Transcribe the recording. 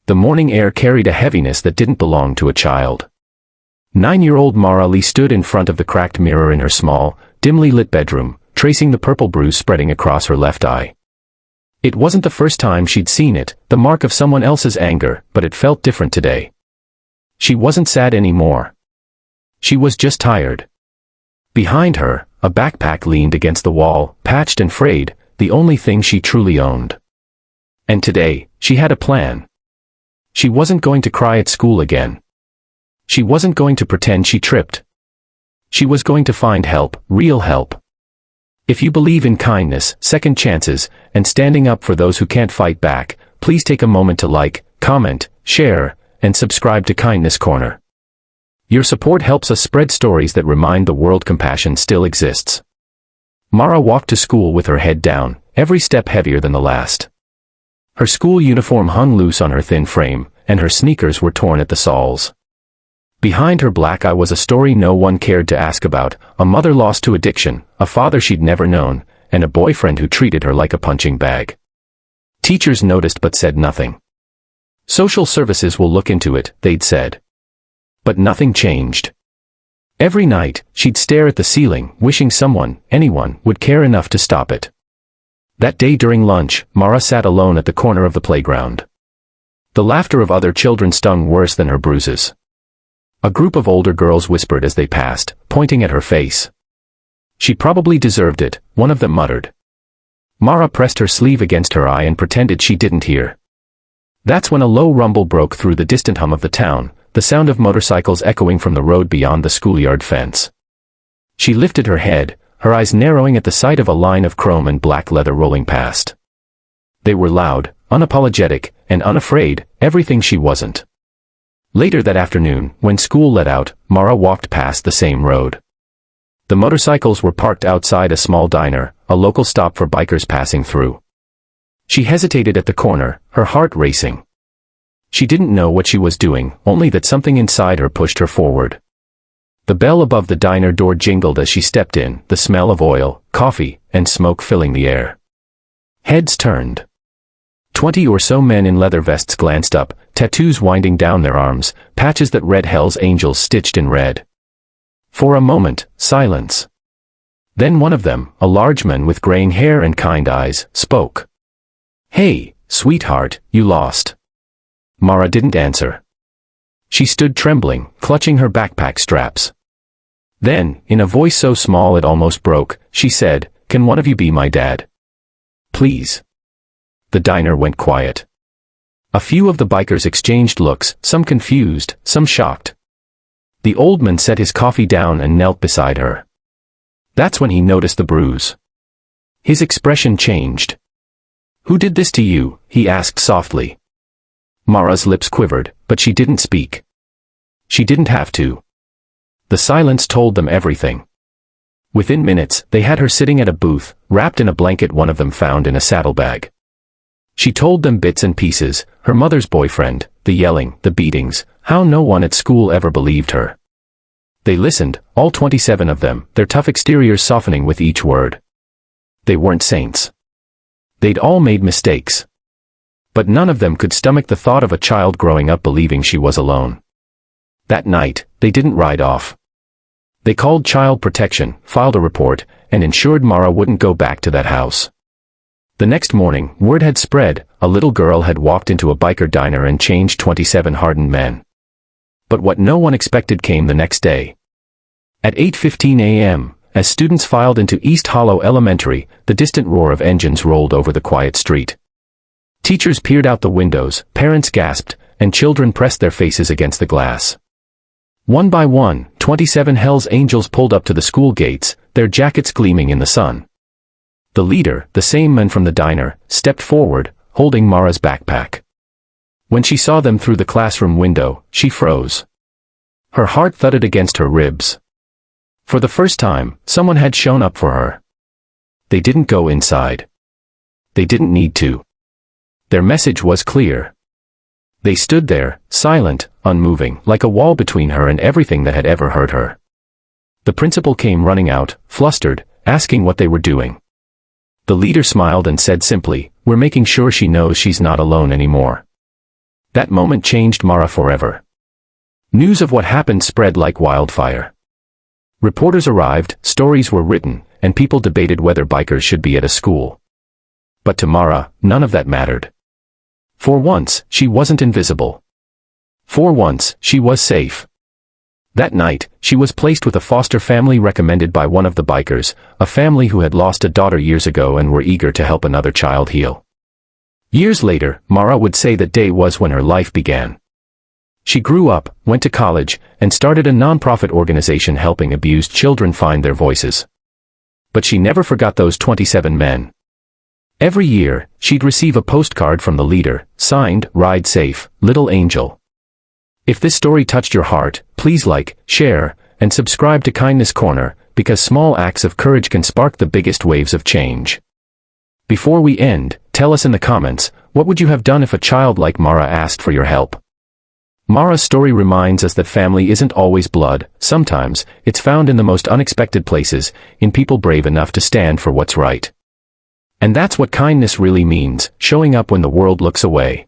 The morning air carried a heaviness that didn't belong to a child. 9-year-old Mara Lee stood in front of the cracked mirror in her small, dimly lit bedroom, tracing the purple bruise spreading across her left eye. It wasn't the first time she'd seen it, the mark of someone else's anger, but it felt different today. She wasn't sad anymore. She was just tired. Behind her, a backpack leaned against the wall, patched and frayed, the only thing she truly owned. And today, she had a plan. She wasn't going to cry at school again. She wasn't going to pretend she tripped. She was going to find help, real help. If you believe in kindness, second chances, and standing up for those who can't fight back, please take a moment to like, comment, share, and subscribe to Kindness Corner. Your support helps us spread stories that remind the world compassion still exists. Mara walked to school with her head down, every step heavier than the last. Her school uniform hung loose on her thin frame, and her sneakers were torn at the soles. Behind her black eye was a story no one cared to ask about, a mother lost to addiction, a father she'd never known, and a boyfriend who treated her like a punching bag. Teachers noticed but said nothing. Social services will look into it, they'd said. But nothing changed. Every night, she'd stare at the ceiling, wishing someone, anyone, would care enough to stop it. That day during lunch, Mara sat alone at the corner of the playground. The laughter of other children stung worse than her bruises. A group of older girls whispered as they passed, pointing at her face. She probably deserved it, one of them muttered. Mara pressed her sleeve against her eye and pretended she didn't hear. That's when a low rumble broke through the distant hum of the town, the sound of motorcycles echoing from the road beyond the schoolyard fence. She lifted her head, her eyes narrowing at the sight of a line of chrome and black leather rolling past. They were loud, unapologetic, and unafraid, everything she wasn't. Later that afternoon, when school let out, Mara walked past the same road. The motorcycles were parked outside a small diner, a local stop for bikers passing through. She hesitated at the corner, her heart racing. She didn't know what she was doing, only that something inside her pushed her forward. The bell above the diner door jingled as she stepped in, the smell of oil, coffee, and smoke filling the air. Heads turned. 20 or so men in leather vests glanced up, tattoos winding down their arms, patches that read Hell's Angels stitched in red. For a moment, silence. Then one of them, a large man with graying hair and kind eyes, spoke. "Hey, sweetheart, you lost." Mara didn't answer. She stood trembling, clutching her backpack straps. Then, in a voice so small it almost broke, she said, "Can one of you be my dad? Please." The diner went quiet. A few of the bikers exchanged looks, some confused, some shocked. The old man set his coffee down and knelt beside her. That's when he noticed the bruise. His expression changed. "Who did this to you?" he asked softly. Mara's lips quivered, but she didn't speak. She didn't have to. The silence told them everything. Within minutes, they had her sitting at a booth, wrapped in a blanket one of them found in a saddlebag. She told them bits and pieces, her mother's boyfriend, the yelling, the beatings, how no one at school ever believed her. They listened, all 27 of them, their tough exteriors softening with each word. They weren't saints. They'd all made mistakes. But none of them could stomach the thought of a child growing up believing she was alone. That night, they didn't ride off. They called child protection, filed a report, and ensured Mara wouldn't go back to that house. The next morning, word had spread, a little girl had walked into a biker diner and changed 27 hardened men. But what no one expected came the next day. At 8:15 a.m., as students filed into East Hollow Elementary, the distant roar of engines rolled over the quiet street. Teachers peered out the windows, parents gasped, and children pressed their faces against the glass. One by one, 27 Hell's Angels pulled up to the school gates, their jackets gleaming in the sun. The leader, the same man from the diner, stepped forward, holding Mara's backpack. When she saw them through the classroom window, she froze. Her heart thudded against her ribs. For the first time, someone had shown up for her. They didn't go inside. They didn't need to. Their message was clear. They stood there, silent, unmoving, like a wall between her and everything that had ever hurt her. The principal came running out, flustered, asking what they were doing. The leader smiled and said simply, "We're making sure she knows she's not alone anymore." That moment changed Mara forever. News of what happened spread like wildfire. Reporters arrived, stories were written, and people debated whether bikers should be at a school. But to Mara, none of that mattered. For once, she wasn't invisible. For once, she was safe. That night, she was placed with a foster family recommended by one of the bikers, a family who had lost a daughter years ago and were eager to help another child heal. Years later, Mara would say that day was when her life began. She grew up, went to college, and started a non-profit organization helping abused children find their voices. But she never forgot those 27 men. Every year, she'd receive a postcard from the leader, signed, "Ride Safe, Little Angel." If this story touched your heart, please like, share, and subscribe to Kindness Corner, because small acts of courage can spark the biggest waves of change. Before we end, tell us in the comments, what would you have done if a child like Mara asked for your help? Mara's story reminds us that family isn't always blood. Sometimes, it's found in the most unexpected places, in people brave enough to stand for what's right. And that's what kindness really means, showing up when the world looks away.